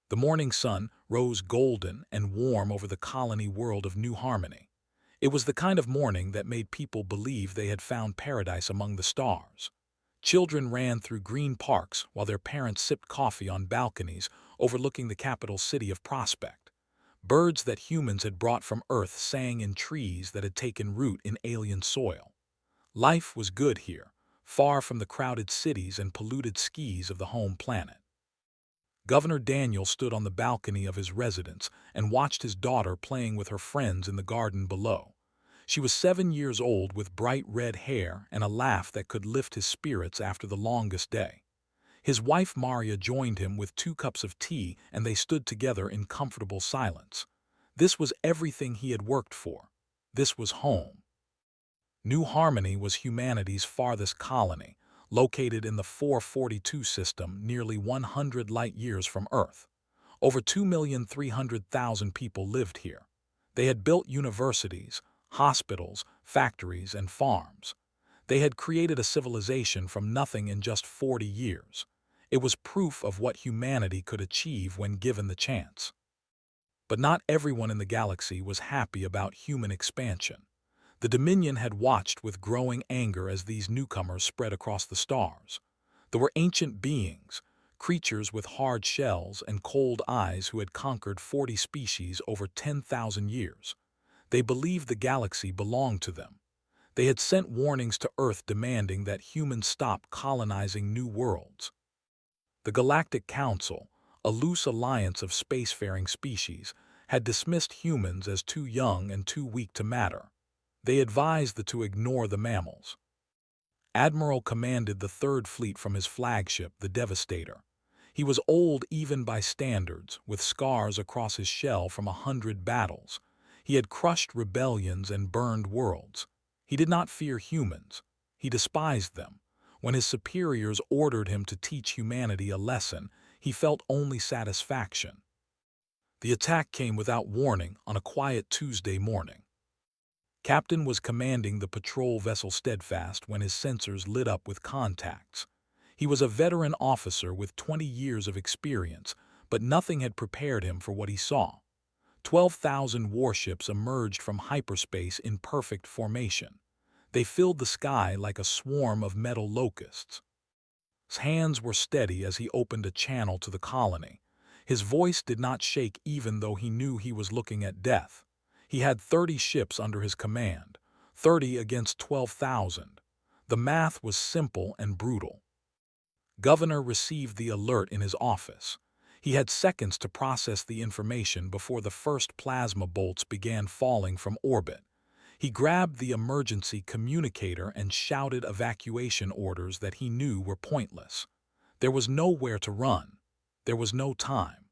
The morning sun rose golden and warm over the colony world of New Harmony. It was the kind of morning that made people believe they had found paradise among the stars. Children ran through green parks while their parents sipped coffee on balconies overlooking the capital city of Prospect. Birds that humans had brought from Earth sang in trees that had taken root in alien soil. Life was good here, far from the crowded cities and polluted skies of the home planet. Governor Daniel stood on the balcony of his residence and watched his daughter playing with her friends in the garden below. She was 7 years old with bright red hair and a laugh that could lift his spirits after the longest day. His wife Maria joined him with 2 cups of tea and they stood together in comfortable silence. This was everything he had worked for. This was home. New Harmony was humanity's farthest colony, located in the 442 system nearly 100 light-years from Earth. Over 2,300,000 people lived here. They had built universities, hospitals, factories, and farms. They had created a civilization from nothing in just 40 years. It was proof of what humanity could achieve when given the chance. But not everyone in the galaxy was happy about human expansion. The Dominion had watched with growing anger as these newcomers spread across the stars. There were ancient beings, creatures with hard shells and cold eyes who had conquered 40 species over 10,000 years. They believed the galaxy belonged to them. They had sent warnings to Earth demanding that humans stop colonizing new worlds. The Galactic Council, a loose alliance of spacefaring species, had dismissed humans as too young and too weak to matter. They advised the to ignore the mammals. Admiral commanded the Third Fleet from his flagship, the Devastator. He was old even by standards, with scars across his shell from 100 battles. He had crushed rebellions and burned worlds. He did not fear humans. He despised them. When his superiors ordered him to teach humanity a lesson, he felt only satisfaction. The attack came without warning on a quiet Tuesday morning. Captain was commanding the patrol vessel Steadfast when his sensors lit up with contacts. He was a veteran officer with 20 years of experience, but nothing had prepared him for what he saw. 12,000 warships emerged from hyperspace in perfect formation. They filled the sky like a swarm of metal locusts. His hands were steady as he opened a channel to the colony. His voice did not shake even though he knew he was looking at death. He had 30 ships under his command, 30 against 12,000. The math was simple and brutal. Governor received the alert in his office. He had seconds to process the information before the first plasma bolts began falling from orbit. He grabbed the emergency communicator and shouted evacuation orders that he knew were pointless. There was nowhere to run. There was no time.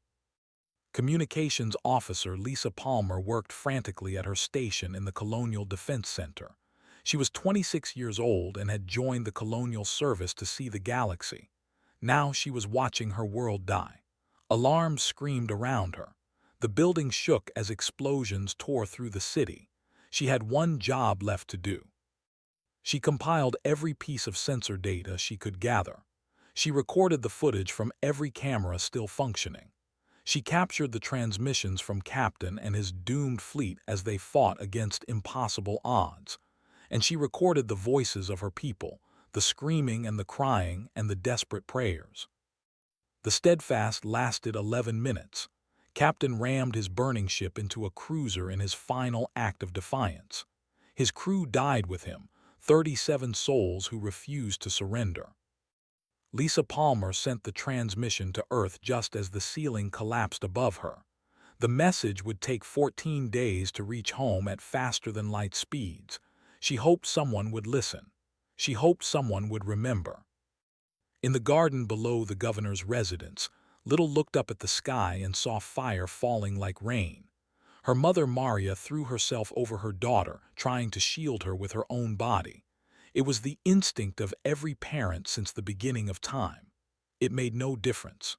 Communications officer Lisa Palmer worked frantically at her station in the Colonial Defense Center. She was 26 years old and had joined the Colonial Service to see the galaxy. Now she was watching her world die. Alarms screamed around her. The building shook as explosions tore through the city. She had one job left to do. She compiled every piece of sensor data she could gather. She recorded the footage from every camera still functioning. She captured the transmissions from Captain and his doomed fleet as they fought against impossible odds. And she recorded the voices of her people, the screaming and the crying and the desperate prayers. The Steadfast lasted 11 minutes. Captain rammed his burning ship into a cruiser in his final act of defiance. His crew died with him, 37 souls who refused to surrender. Lisa Palmer sent the transmission to Earth just as the ceiling collapsed above her. The message would take 14 days to reach home at faster-than-light speeds. She hoped someone would listen. She hoped someone would remember. In the garden below the governor's residence, Little looked up at the sky and saw fire falling like rain. Her mother Maria threw herself over her daughter, trying to shield her with her own body. It was the instinct of every parent since the beginning of time. It made no difference.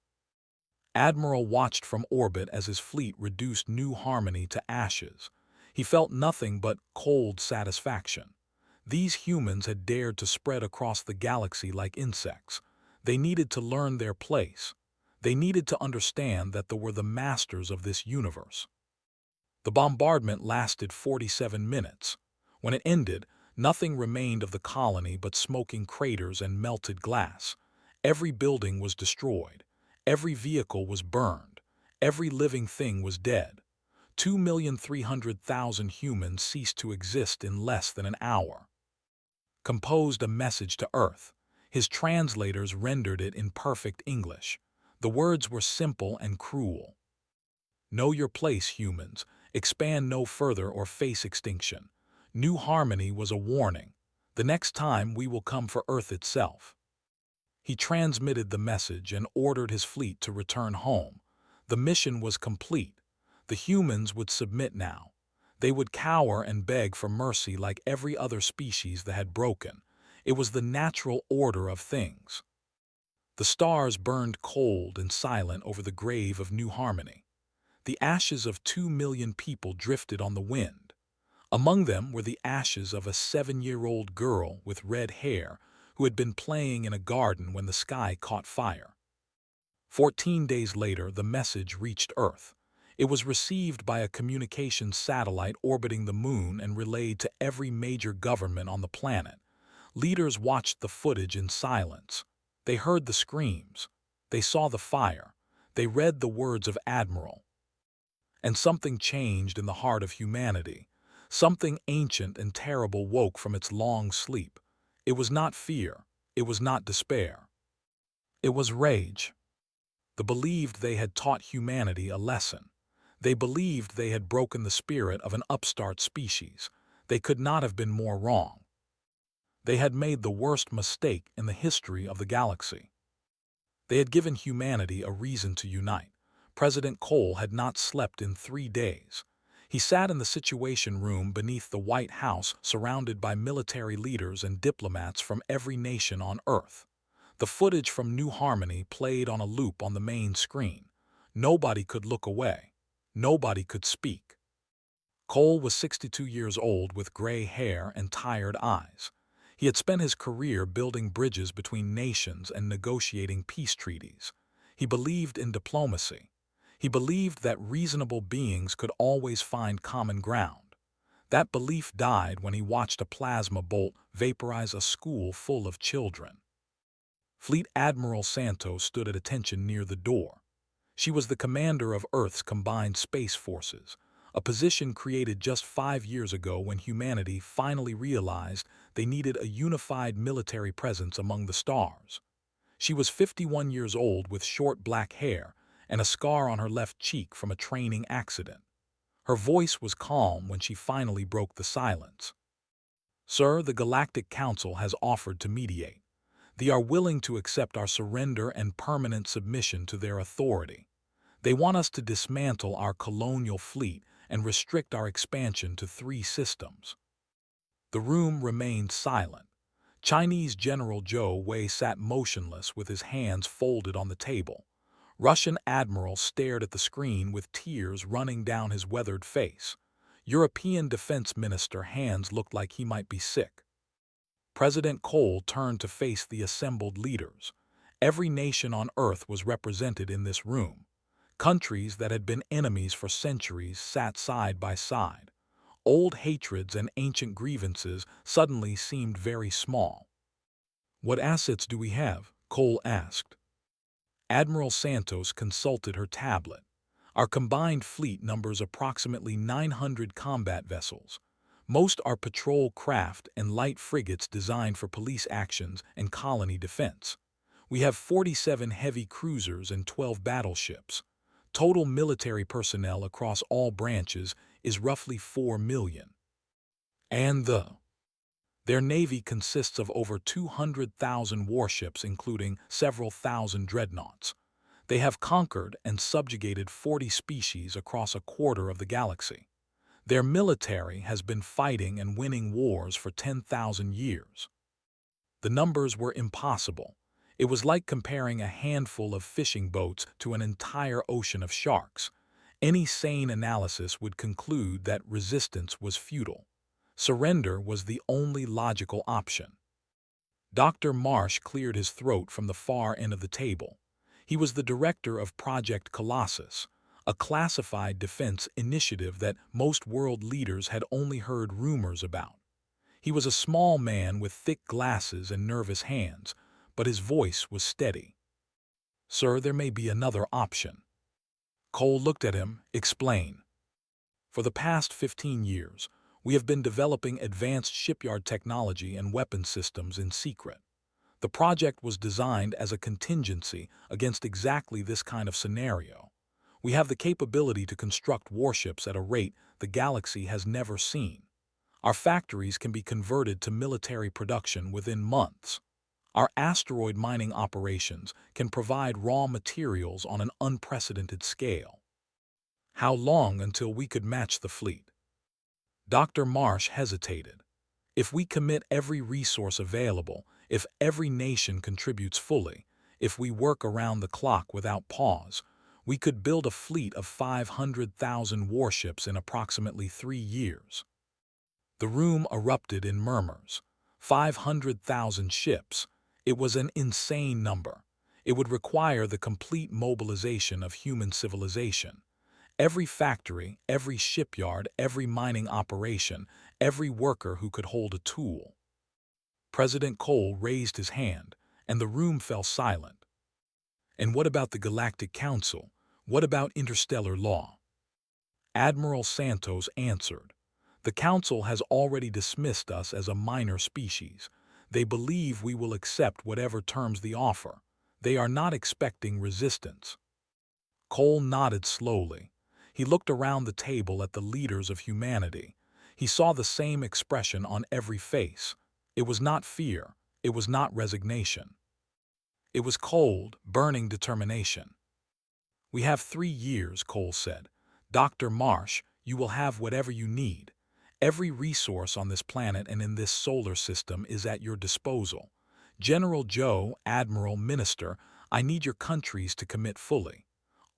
Admiral watched from orbit as his fleet reduced New Harmony to ashes. He felt nothing but cold satisfaction. These humans had dared to spread across the galaxy like insects. They needed to learn their place. They needed to understand that they were the masters of this universe. The bombardment lasted 47 minutes. When it ended, nothing remained of the colony but smoking craters and melted glass. Every building was destroyed. Every vehicle was burned. Every living thing was dead. 2,300,000 humans ceased to exist in less than an hour. Composed a message to Earth. His translators rendered it in perfect English. The words were simple and cruel. Know your place, humans. Expand no further or face extinction. New Harmony was a warning. The next time we will come for Earth itself. He transmitted the message and ordered his fleet to return home. The mission was complete. The humans would submit now. They would cower and beg for mercy like every other species that had broken. It was the natural order of things. The stars burned cold and silent over the grave of New Harmony. The ashes of 2 million people drifted on the wind. Among them were the ashes of a 7-year-old girl with red hair who had been playing in a garden when the sky caught fire. 14 days later, the message reached Earth. It was received by a communications satellite orbiting the moon and relayed to every major government on the planet. Leaders watched the footage in silence. They heard the screams. They saw the fire. They read the words of Admiral. And something changed in the heart of humanity. Something ancient and terrible woke from its long sleep. It was not fear. It was not despair. It was rage. They believed they had taught humanity a lesson. They believed they had broken the spirit of an upstart species. They could not have been more wrong. They had made the worst mistake in the history of the galaxy. They had given humanity a reason to unite. President Cole had not slept in 3 days. He sat in the Situation Room beneath the White House, surrounded by military leaders and diplomats from every nation on Earth. The footage from New Harmony played on a loop on the main screen. Nobody could look away. Nobody could speak. Cole was 62 years old with gray hair and tired eyes. He had spent his career building bridges between nations and negotiating peace treaties. He believed in diplomacy. He believed that reasonable beings could always find common ground. That belief died when he watched a plasma bolt vaporize a school full of children. Fleet Admiral Santos stood at attention near the door. She was the commander of Earth's combined space forces, a position created just 5 years ago when humanity finally realized they needed a unified military presence among the stars. She was 51 years old with short black hair and a scar on her left cheek from a training accident. Her voice was calm when she finally broke the silence. "Sir, the Galactic Council has offered to mediate. They are willing to accept our surrender and permanent submission to their authority. They want us to dismantle our colonial fleet and restrict our expansion to 3 systems." The room remained silent. Chinese General Zhou Wei sat motionless with his hands folded on the table. Russian Admiral stared at the screen with tears running down his weathered face. European Defense Minister Hans looked like he might be sick. President Cole turned to face the assembled leaders. Every nation on Earth was represented in this room. Countries that had been enemies for centuries sat side by side. Old hatreds and ancient grievances suddenly seemed very small. "What assets do we have?" Cole asked. Admiral Santos consulted her tablet. "Our combined fleet numbers approximately 900 combat vessels. Most are patrol craft and light frigates designed for police actions and colony defense. We have 47 heavy cruisers and 12 battleships. Total military personnel across all branches is roughly 4 million. And their navy consists of over 200,000 warships, including several thousand dreadnoughts. They have conquered and subjugated 40 species across a quarter of the galaxy. Their military has been fighting and winning wars for 10,000 years." The numbers were impossible. It was like comparing a handful of fishing boats to an entire ocean of sharks. Any sane analysis would conclude that resistance was futile. Surrender was the only logical option. Dr. Marsh cleared his throat from the far end of the table. He was the director of Project Colossus, a classified defense initiative that most world leaders had only heard rumors about. He was a small man with thick glasses and nervous hands, but his voice was steady. "Sir, there may be another option." Cole looked at him, explain. "For the past 15 years, we have been developing advanced shipyard technology and weapon systems in secret. The project was designed as a contingency against exactly this kind of scenario. We have the capability to construct warships at a rate the galaxy has never seen. Our factories can be converted to military production within months. Our asteroid mining operations can provide raw materials on an unprecedented scale. How long until we could match the fleet?" Dr. Marsh hesitated. "If we commit every resource available, if every nation contributes fully, if we work around the clock without pause, we could build a fleet of 500,000 warships in approximately 3 years." The room erupted in murmurs. 500,000 ships. It was an insane number. It would require the complete mobilization of human civilization. Every factory, every shipyard, every mining operation, every worker who could hold a tool. President Cole raised his hand, and the room fell silent. "And what about the Galactic Council? What about interstellar law?" Admiral Santos answered. "The Council has already dismissed us as a minor species. They believe we will accept whatever terms they offer. They are not expecting resistance." Cole nodded slowly. He looked around the table at the leaders of humanity. He saw the same expression on every face. It was not fear. It was not resignation. It was cold, burning determination. "We have 3 years," Cole said. "Dr. Marsh, you will have whatever you need. Every resource on this planet and in this solar system is at your disposal. General Joe, Admiral, Minister, I need your countries to commit fully.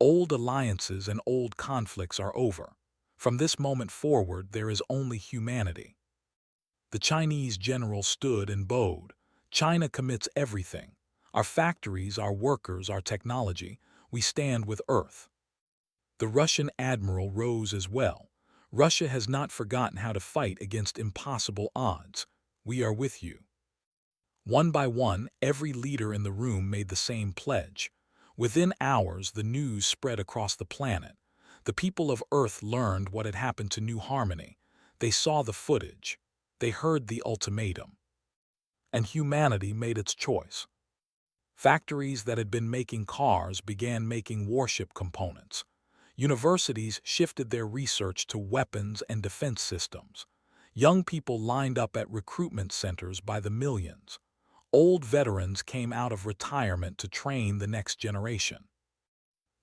Old alliances and old conflicts are over. From this moment forward, there is only humanity." The Chinese general stood and bowed. "China commits everything. Our factories, our workers, our technology. We stand with Earth." The Russian admiral rose as well. "Russia has not forgotten how to fight against impossible odds. We are with you." One by one, every leader in the room made the same pledge. Within hours, the news spread across the planet. The people of Earth learned what had happened to New Harmony. They saw the footage. They heard the ultimatum. And humanity made its choice. Factories that had been making cars began making warship components. Universities shifted their research to weapons and defense systems. Young people lined up at recruitment centers by the millions. Old veterans came out of retirement to train the next generation.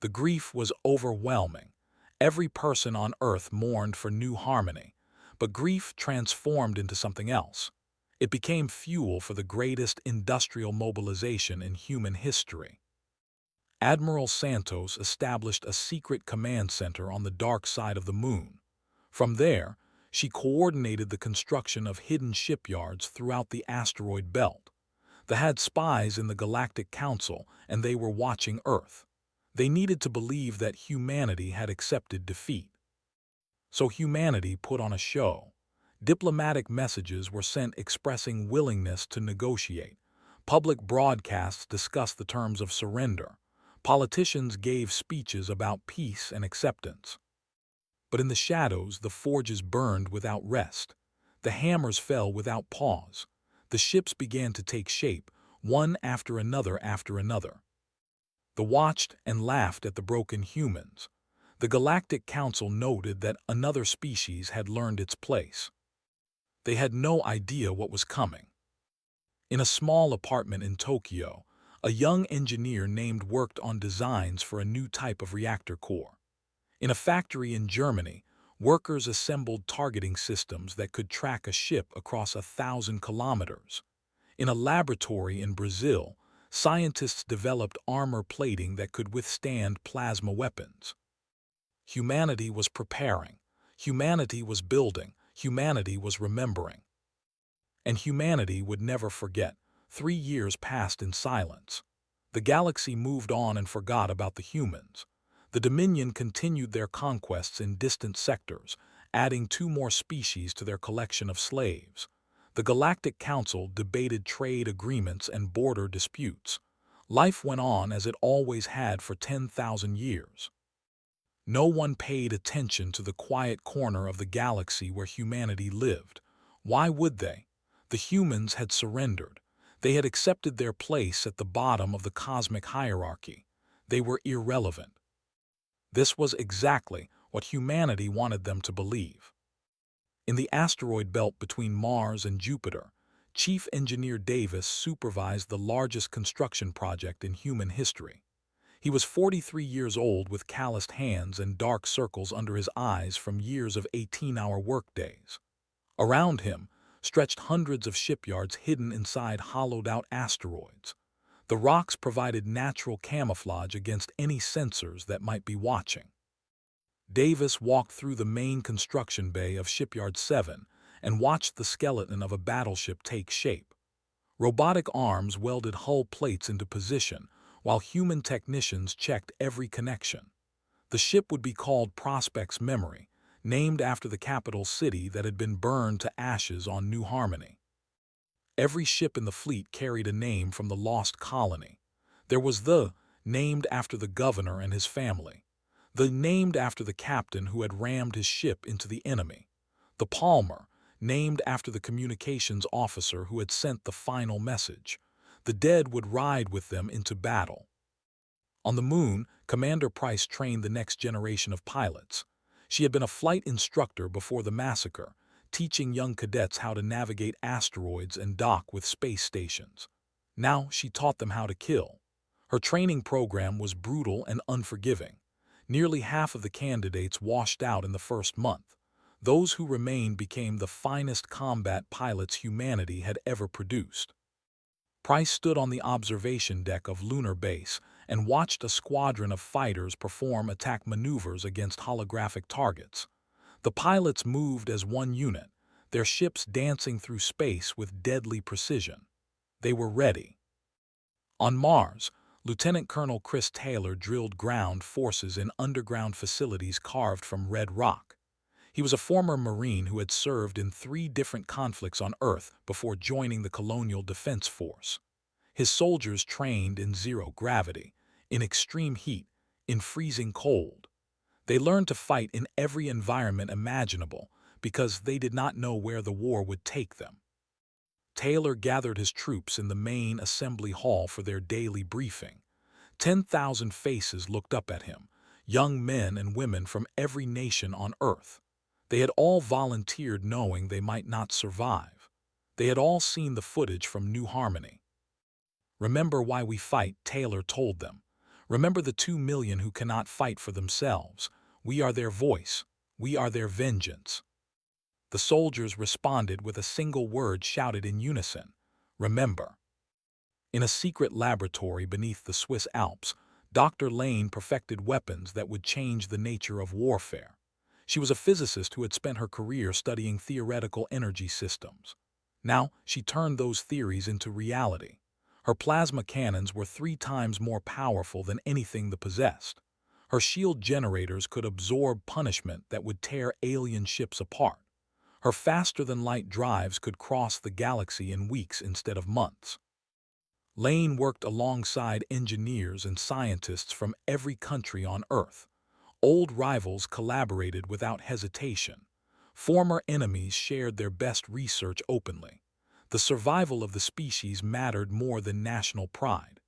The grief was overwhelming. Every person on Earth mourned for New Harmony, but grief transformed into something else. It became fuel for the greatest industrial mobilization in human history. Admiral Santos established a secret command center on the dark side of the moon. From there, she coordinated the construction of hidden shipyards throughout the asteroid belt. They had spies in the Galactic Council, and they were watching Earth. They needed to believe that humanity had accepted defeat. So humanity put on a show. Diplomatic messages were sent expressing willingness to negotiate. Public broadcasts discussed the terms of surrender. Politicians gave speeches about peace and acceptance. But in the shadows, the forges burned without rest. The hammers fell without pause. The ships began to take shape, one after another after another. They watched and laughed at the broken humans. The Galactic Council noted that another species had learned its place. They had no idea what was coming. In a small apartment in Tokyo, a young engineer named worked on designs for a new type of reactor core. In a factory in Germany, workers assembled targeting systems that could track a ship across 1,000 kilometers. In a laboratory in Brazil, scientists developed armor plating that could withstand plasma weapons. Humanity was preparing. Humanity was building. Humanity was remembering. And humanity would never forget. 3 years passed in silence. The galaxy moved on and forgot about the humans. The Dominion continued their conquests in distant sectors, adding 2 more species to their collection of slaves. The Galactic Council debated trade agreements and border disputes. Life went on as it always had for 10,000 years. No one paid attention to the quiet corner of the galaxy where humanity lived. Why would they? The humans had surrendered. They had accepted their place at the bottom of the cosmic hierarchy. They were irrelevant. This was exactly what humanity wanted them to believe. In the asteroid belt between Mars and Jupiter, Chief Engineer Davis supervised the largest construction project in human history. He was 43 years old with calloused hands and dark circles under his eyes from years of 18-hour workdays. Around him stretched hundreds of shipyards hidden inside hollowed-out asteroids. The rocks provided natural camouflage against any sensors that might be watching. Davis walked through the main construction bay of Shipyard 7 and watched the skeleton of a battleship take shape. Robotic arms welded hull plates into position, while human technicians checked every connection. The ship would be called Prospect's Memory, named after the capital city that had been burned to ashes on New Harmony. Every ship in the fleet carried a name from the lost colony. There was the, named after the governor and his family. The, named after the captain who had rammed his ship into the enemy. The Palmer, named after the communications officer who had sent the final message. The dead would ride with them into battle. On the moon, Commander Price trained the next generation of pilots. She had been a flight instructor before the massacre, teaching young cadets how to navigate asteroids and dock with space stations. Now she taught them how to kill. Her training program was brutal and unforgiving. Nearly half of the candidates washed out in the first month. Those who remained became the finest combat pilots humanity had ever produced. Price stood on the observation deck of Lunar Base and watched a squadron of fighters perform attack maneuvers against holographic targets. The pilots moved as one unit, their ships dancing through space with deadly precision. They were ready. On Mars, Lieutenant Colonel Chris Taylor drilled ground forces in underground facilities carved from red rock. He was a former Marine who had served in 3 different conflicts on Earth before joining the Colonial Defense Force. His soldiers trained in zero gravity, in extreme heat, in freezing cold. They learned to fight in every environment imaginable because they did not know where the war would take them. Taylor gathered his troops in the main assembly hall for their daily briefing. 10,000 faces looked up at him, young men and women from every nation on Earth. They had all volunteered knowing they might not survive. They had all seen the footage from New Harmony. "Remember why we fight," Taylor told them. "Remember the 2 million who cannot fight for themselves. We are their voice. We are their vengeance." The soldiers responded with a single word shouted in unison: "Remember." In a secret laboratory beneath the Swiss Alps, Dr. Lane perfected weapons that would change the nature of warfare. She was a physicist who had spent her career studying theoretical energy systems. Now she turned those theories into reality. Her plasma cannons were 3 times more powerful than anything they possessed. Her shield generators could absorb punishment that would tear alien ships apart. Her faster-than-light drives could cross the galaxy in weeks instead of months. Lane worked alongside engineers and scientists from every country on Earth. Old rivals collaborated without hesitation. Former enemies shared their best research openly. The survival of the species mattered more than national pride.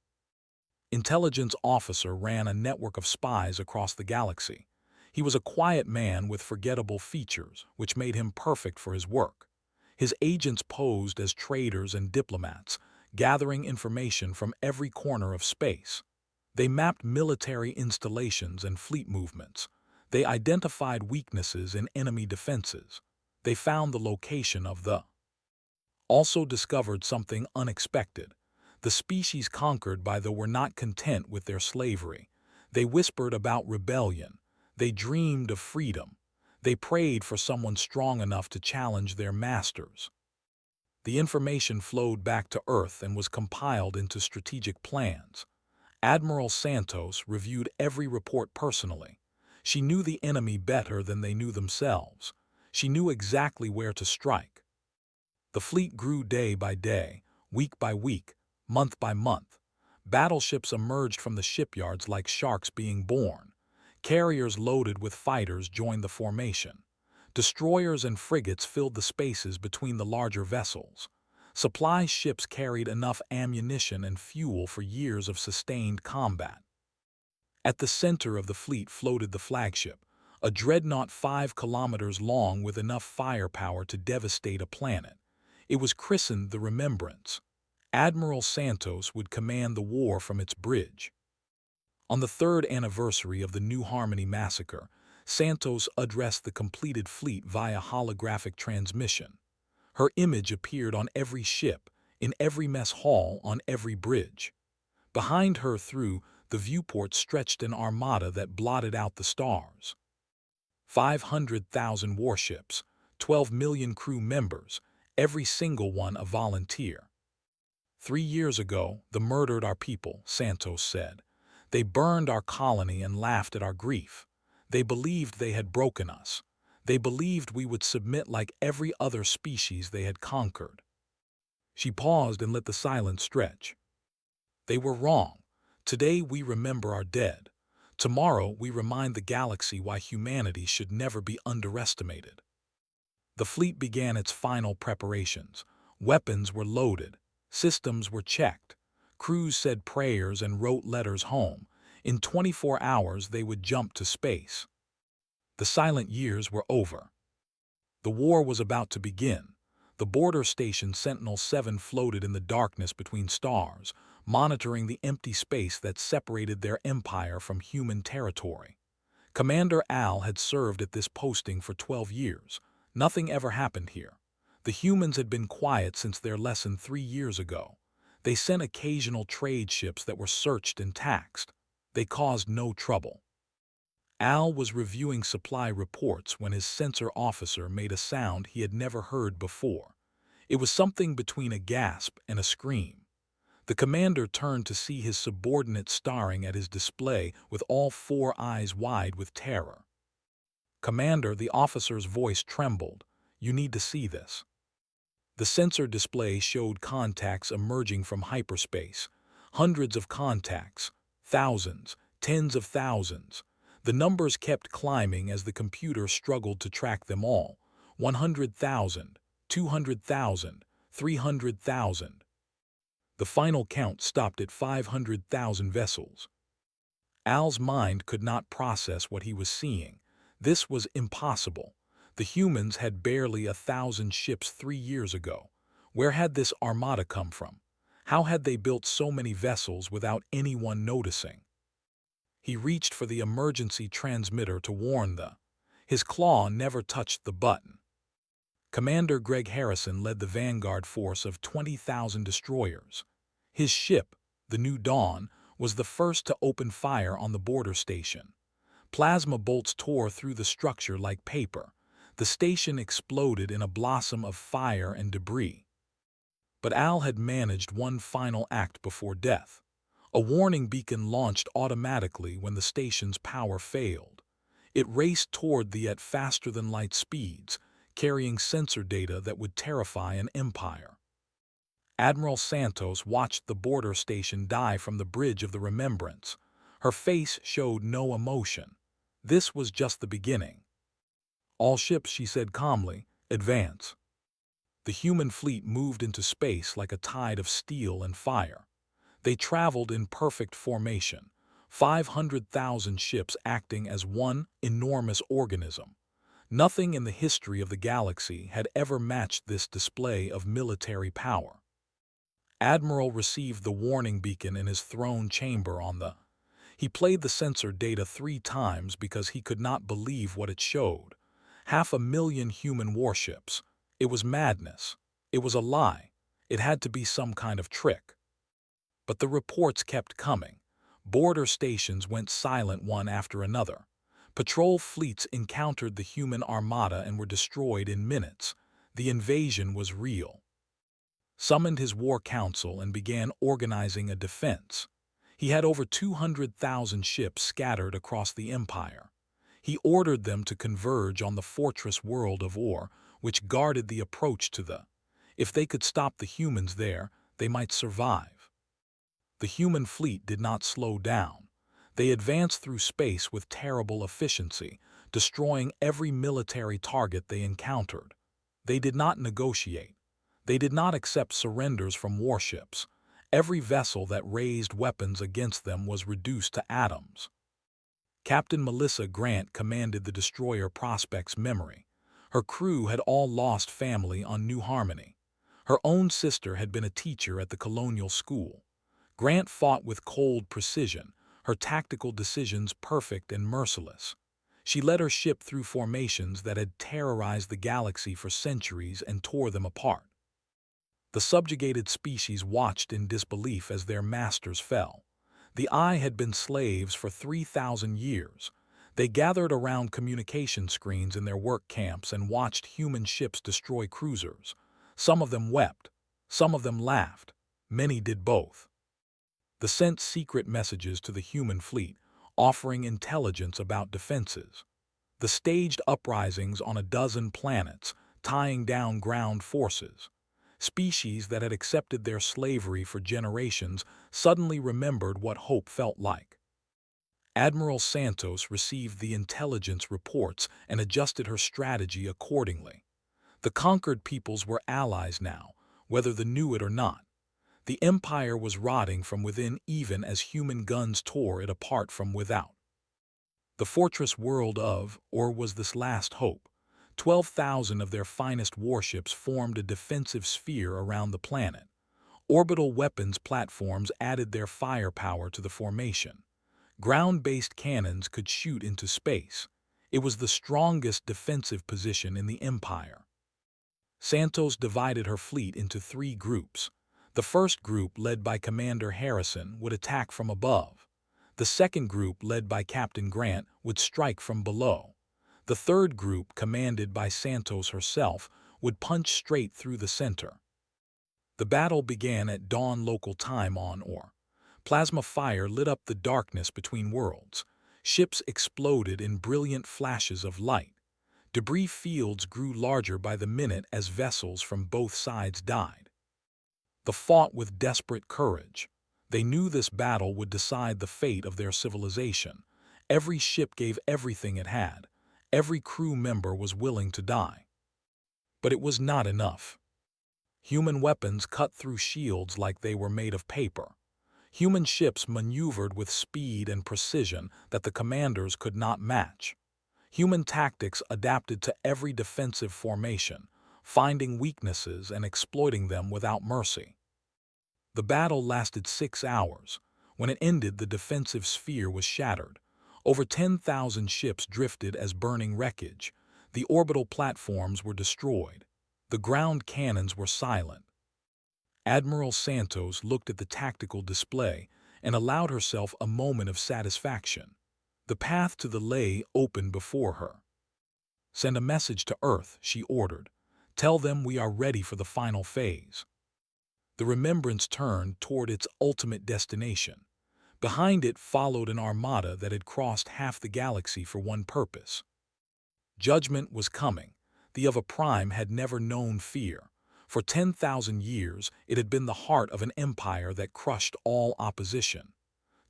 Intelligence officer ran a network of spies across the galaxy. He was a quiet man with forgettable features, which made him perfect for his work. His agents posed as traders and diplomats, gathering information from every corner of space. They mapped military installations and fleet movements. They identified weaknesses in enemy defenses. They found the location of the also discovered something unexpected. The species conquered by the were not content with their slavery. They whispered about rebellion. They dreamed of freedom. They prayed for someone strong enough to challenge their masters. The information flowed back to Earth and was compiled into strategic plans. Admiral Santos reviewed every report personally. She knew the enemy better than they knew themselves. She knew exactly where to strike. The fleet grew day by day, week by week, month by month. Battleships emerged from the shipyards like sharks being born. Carriers loaded with fighters joined the formation. Destroyers and frigates filled the spaces between the larger vessels. Supply ships carried enough ammunition and fuel for years of sustained combat. At the center of the fleet floated the flagship, a dreadnought 5 kilometers long with enough firepower to devastate a planet. It was christened the Remembrance. Admiral Santos would command the war from its bridge. On the third anniversary of the New Harmony massacre, Santos addressed the completed fleet via holographic transmission. Her image appeared on every ship, in every mess hall, on every bridge. Behind her through the viewport stretched an armada that blotted out the stars. 500,000 warships, 12 million crew members, every single one a volunteer. 3 years ago, they murdered our people, Santos said. They burned our colony and laughed at our grief. They believed they had broken us. They believed we would submit like every other species they had conquered. She paused and let the silence stretch. They were wrong. Today we remember our dead. Tomorrow we remind the galaxy why humanity should never be underestimated. The fleet began its final preparations. Weapons were loaded. Systems were checked. Crews said prayers and wrote letters home. In 24 hours they would jump to space. The silent years were over. The war was about to begin. The border station Sentinel-7 floated in the darkness between stars, monitoring the empty space that separated their empire from human territory. Commander Al had served at this posting for 12 years. Nothing ever happened here. The humans had been quiet since their lesson 3 years ago. They sent occasional trade ships that were searched and taxed. They caused no trouble. Al was reviewing supply reports when his sensor officer made a sound he had never heard before. It was something between a gasp and a scream. The commander turned to see his subordinate staring at his display with all 4 eyes wide with terror. "Commander," the officer's voice trembled. "You need to see this." The sensor display showed contacts emerging from hyperspace. Hundreds of contacts, thousands, tens of thousands. The numbers kept climbing as the computer struggled to track them all. 100,000, 200,000, 300,000. The final count stopped at 500,000 vessels. Al's mind could not process what he was seeing. This was impossible. The humans had barely 1,000 ships 3 years ago. Where had this armada come from? How had they built so many vessels without anyone noticing? He reached for the emergency transmitter to warn His claw never touched the button. Commander Greg Harrison led the vanguard force of 20,000 destroyers. His ship, the New Dawn, was the first to open fire on the border station. Plasma bolts tore through the structure like paper. The station exploded in a blossom of fire and debris. But Al had managed one final act before death. A warning beacon launched automatically when the station's power failed. It raced toward the at faster-than-light speeds, carrying sensor data that would terrify an empire. Admiral Santos watched the border station die from the bridge of the Remembrance. Her face showed no emotion. This was just the beginning. "All ships," she said calmly, "advance." The human fleet moved into space like a tide of steel and fire. They traveled in perfect formation, 500,000 ships acting as one enormous organism. Nothing in the history of the galaxy had ever matched this display of military power. Admiral received the warning beacon in his throne chamber He played the sensor data 3 times because he could not believe what it showed. 500,000 human warships. It was madness. It was a lie. It had to be some kind of trick. But the reports kept coming. Border stations went silent one after another. Patrol fleets encountered the human armada and were destroyed in minutes. The invasion was real. Summoned his war council and began organizing a defense. He had over 200,000 ships scattered across the empire. He ordered them to converge on the fortress world of Or, which guarded the approach to the. If they could stop the humans there, they might survive. The human fleet did not slow down. They advanced through space with terrible efficiency, destroying every military target they encountered. They did not negotiate. They did not accept surrenders from warships. Every vessel that raised weapons against them was reduced to atoms. Captain Melissa Grant commanded the destroyer Prospect's Memory. Her crew had all lost family on New Harmony. Her own sister had been a teacher at the colonial school. Grant fought with cold precision, her tactical decisions perfect and merciless. She led her ship through formations that had terrorized the galaxy for centuries and tore them apart. The subjugated species watched in disbelief as their masters fell. The Eye had been slaves for 3,000 years. They gathered around communication screens in their work camps and watched human ships destroy cruisers. Some of them wept. Some of them laughed. Many did both. They sent secret messages to the human fleet, offering intelligence about defenses. They staged uprisings on a dozen planets, tying down ground forces. Species that had accepted their slavery for generations suddenly remembered what hope felt like. Admiral Santos received the intelligence reports and adjusted her strategy accordingly. The conquered peoples were allies now, whether they knew it or not. The empire was rotting from within even as human guns tore it apart from without. The fortress world of, or was this last hope, 12,000 of their finest warships formed a defensive sphere around the planet. Orbital weapons platforms added their firepower to the formation. Ground-based cannons could shoot into space. It was the strongest defensive position in the empire. Santos divided her fleet into 3 groups. The first group, led by Commander Harrison, would attack from above. The second group, led by Captain Grant, would strike from below. The third group, commanded by Santos herself, would punch straight through the center. The battle began at dawn local time on Or. Plasma fire lit up the darkness between worlds. Ships exploded in brilliant flashes of light. Debris fields grew larger by the minute as vessels from both sides died. They fought with desperate courage. They knew this battle would decide the fate of their civilization. Every ship gave everything it had. Every crew member was willing to die. But it was not enough. Human weapons cut through shields like they were made of paper. Human ships maneuvered with speed and precision that the commanders could not match. Human tactics adapted to every defensive formation, finding weaknesses and exploiting them without mercy. The battle lasted 6 hours. When it ended, the defensive sphere was shattered. Over 10,000 ships drifted as burning wreckage. The orbital platforms were destroyed. The ground cannons were silent. Admiral Santos looked at the tactical display and allowed herself a moment of satisfaction. The path to the lay opened before her. "Send a message to Earth," she ordered. "Tell them we are ready for the final phase." The remembrance turned toward its ultimate destination. Behind it followed an armada that had crossed half the galaxy for one purpose. Judgment was coming. The Eva Prime had never known fear. For 10,000 years, it had been the heart of an empire that crushed all opposition.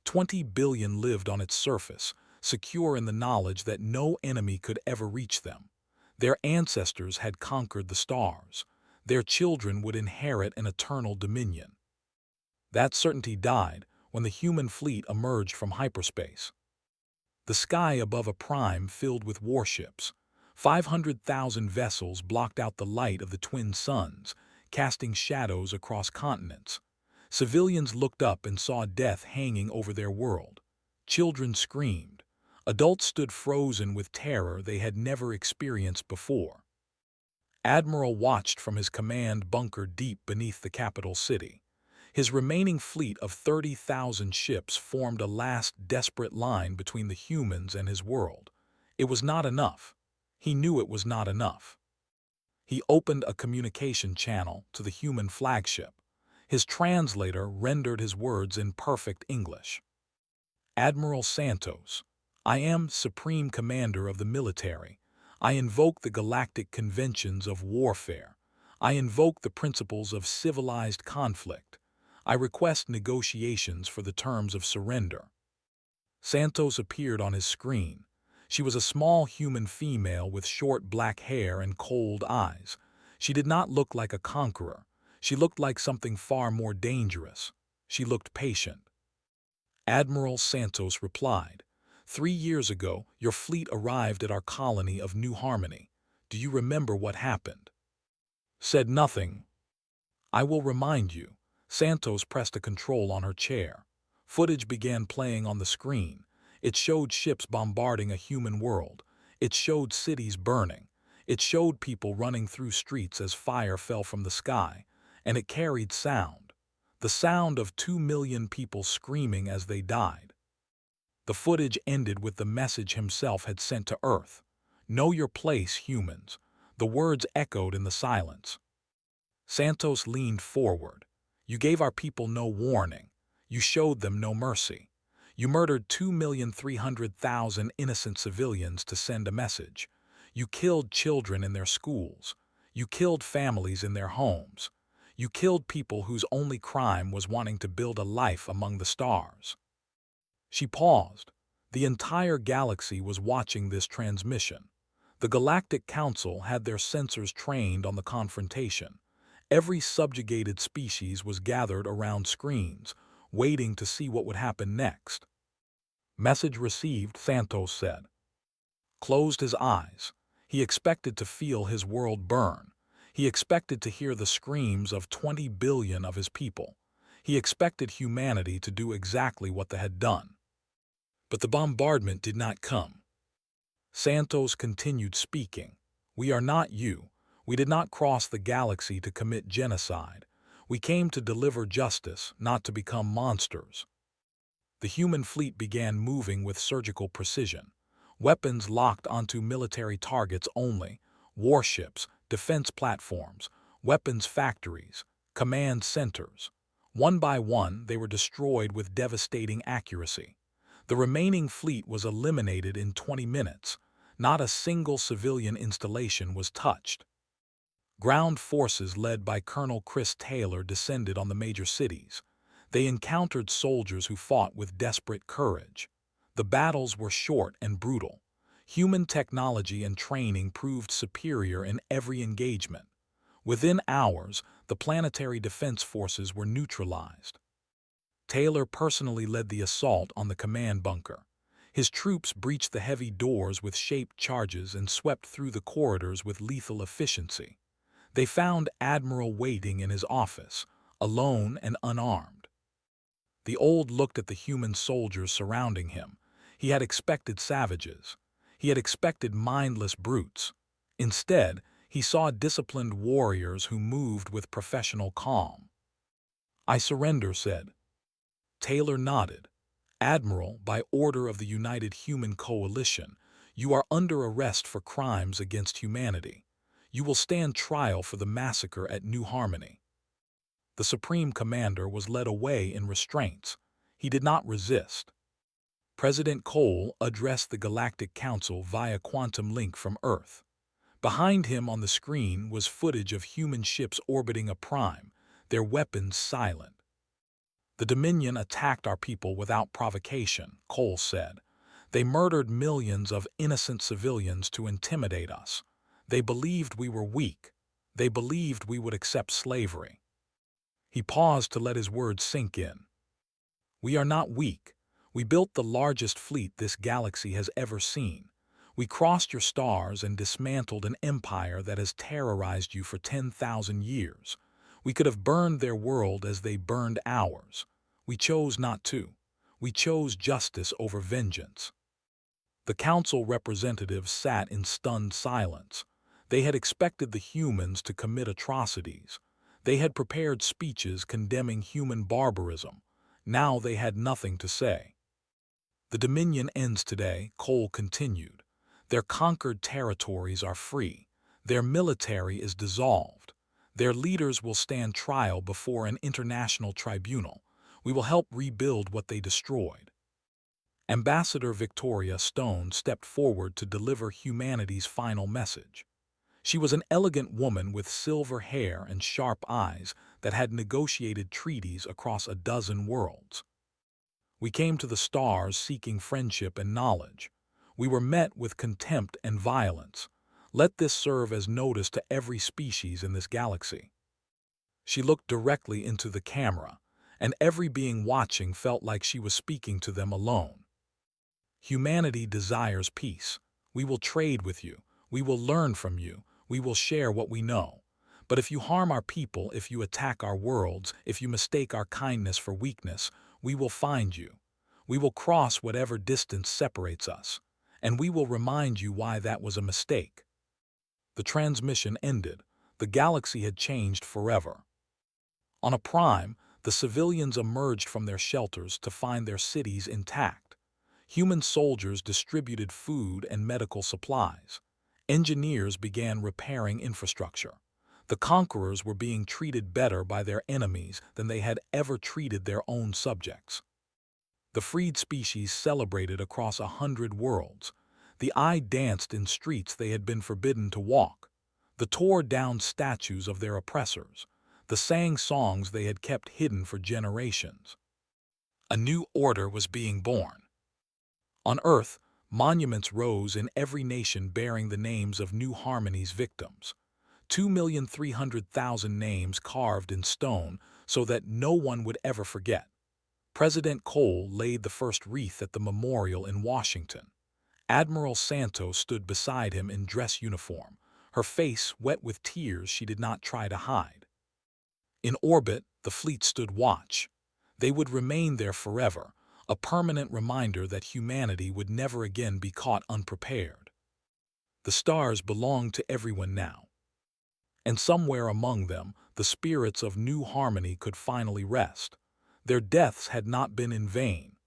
20 billion lived on its surface, secure in the knowledge that no enemy could ever reach them. Their ancestors had conquered the stars. Their children would inherit an eternal dominion. That certainty died when the human fleet emerged from hyperspace. The sky above a prime filled with warships. 500,000 vessels blocked out the light of the twin suns, casting shadows across continents. Civilians looked up and saw death hanging over their world. Children screamed. Adults stood frozen with terror they had never experienced before. Admiral watched from his command bunker deep beneath the capital city. His remaining fleet of 30,000 ships formed a last desperate line between the humans and his world. It was not enough. He knew it was not enough. He opened a communication channel to the human flagship. His translator rendered his words in perfect English. Admiral Santos, I am Supreme Commander of the military. I invoke the galactic conventions of warfare. I invoke the principles of civilized conflict. I request negotiations for the terms of surrender. Santos appeared on his screen. She was a small human female with short black hair and cold eyes. She did not look like a conqueror. She looked like something far more dangerous. She looked patient. Admiral Santos replied, 3 years ago, your fleet arrived at our colony of New Harmony. Do you remember what happened? Said nothing. I will remind you. Santos pressed a control on her chair. Footage began playing on the screen. It showed ships bombarding a human world. It showed cities burning. It showed people running through streets as fire fell from the sky. And it carried sound. The sound of 2 million people screaming as they died. The footage ended with the message himself had sent to Earth. Know your place, humans. The words echoed in the silence. Santos leaned forward. You gave our people no warning. You showed them no mercy. You murdered 2,300,000 innocent civilians to send a message. You killed children in their schools. You killed families in their homes. You killed people whose only crime was wanting to build a life among the stars. She paused. The entire galaxy was watching this transmission. The Galactic Council had their sensors trained on the confrontation. Every subjugated species was gathered around screens, waiting to see what would happen next. Message received, Santos said. Closed his eyes. He expected to feel his world burn. He expected to hear the screams of 20 billion of his people. He expected humanity to do exactly what they had done. But the bombardment did not come. Santos continued speaking. We are not you. We did not cross the galaxy to commit genocide. We came to deliver justice, not to become monsters. The human fleet began moving with surgical precision. Weapons locked onto military targets only. Warships, defense platforms, weapons factories, command centers. One by one, they were destroyed with devastating accuracy. The remaining fleet was eliminated in 20 minutes. Not a single civilian installation was touched. Ground forces led by Colonel Chris Taylor descended on the major cities. They encountered soldiers who fought with desperate courage. The battles were short and brutal. Human technology and training proved superior in every engagement. Within hours, the planetary defense forces were neutralized. Taylor personally led the assault on the command bunker. His troops breached the heavy doors with shaped charges and swept through the corridors with lethal efficiency. They found Admiral waiting in his office, alone and unarmed. The old looked at the human soldiers surrounding him. He had expected savages. He had expected mindless brutes. Instead, he saw disciplined warriors who moved with professional calm. I surrender, said. Taylor nodded. Admiral, by order of the United Human Coalition, you are under arrest for crimes against humanity. You will stand trial for the massacre at New Harmony. The Supreme Commander was led away in restraints. He did not resist. President Cole addressed the Galactic Council via quantum link from Earth. Behind him on the screen was footage of human ships orbiting a prime, their weapons silent. The Dominion attacked our people without provocation, Cole said. They murdered millions of innocent civilians to intimidate us. They believed we were weak. They believed we would accept slavery. He paused to let his words sink in. We are not weak. We built the largest fleet this galaxy has ever seen. We crossed your stars and dismantled an empire that has terrorized you for 10,000 years. We could have burned their world as they burned ours. We chose not to. We chose justice over vengeance. The council representatives sat in stunned silence. They had expected the humans to commit atrocities. They had prepared speeches condemning human barbarism. Now they had nothing to say. The Dominion ends today, Cole continued. Their conquered territories are free. Their military is dissolved. Their leaders will stand trial before an international tribunal. We will help rebuild what they destroyed. Ambassador Victoria Stone stepped forward to deliver humanity's final message. She was an elegant woman with silver hair and sharp eyes that had negotiated treaties across a dozen worlds. We came to the stars seeking friendship and knowledge. We were met with contempt and violence. Let this serve as notice to every species in this galaxy. She looked directly into the camera, and every being watching felt like she was speaking to them alone. Humanity desires peace. We will trade with you. We will learn from you. We will share what we know. But if you harm our people, if you attack our worlds, if you mistake our kindness for weakness, we will find you. We will cross whatever distance separates us, and we will remind you why that was a mistake. The transmission ended. The galaxy had changed forever. On a prime, the civilians emerged from their shelters to find their cities intact. Human soldiers distributed food and medical supplies. Engineers began repairing infrastructure. The conquerors were being treated better by their enemies than they had ever treated their own subjects. The freed species celebrated across 100 worlds. The eye danced in streets they had been forbidden to walk. The tore down statues of their oppressors. The sang songs they had kept hidden for generations. A new order was being born. On Earth, monuments rose in every nation bearing the names of New Harmony's victims. 2,300,000 names carved in stone so that no one would ever forget. President Cole laid the first wreath at the memorial in Washington. Admiral Santos stood beside him in dress uniform, her face wet with tears she did not try to hide. In orbit, the fleet stood watch. They would remain there forever, a permanent reminder that humanity would never again be caught unprepared. The stars belonged to everyone now. And somewhere among them, the spirits of New Harmony could finally rest. Their deaths had not been in vain.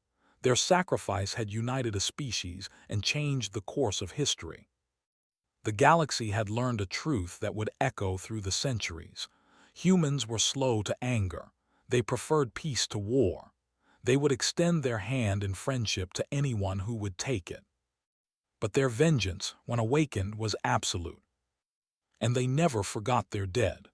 Their sacrifice had united a species and changed the course of history. The galaxy had learned a truth that would echo through the centuries. Humans were slow to anger. They preferred peace to war. They would extend their hand in friendship to anyone who would take it. But their vengeance, when awakened, was absolute. And they never forgot their dead.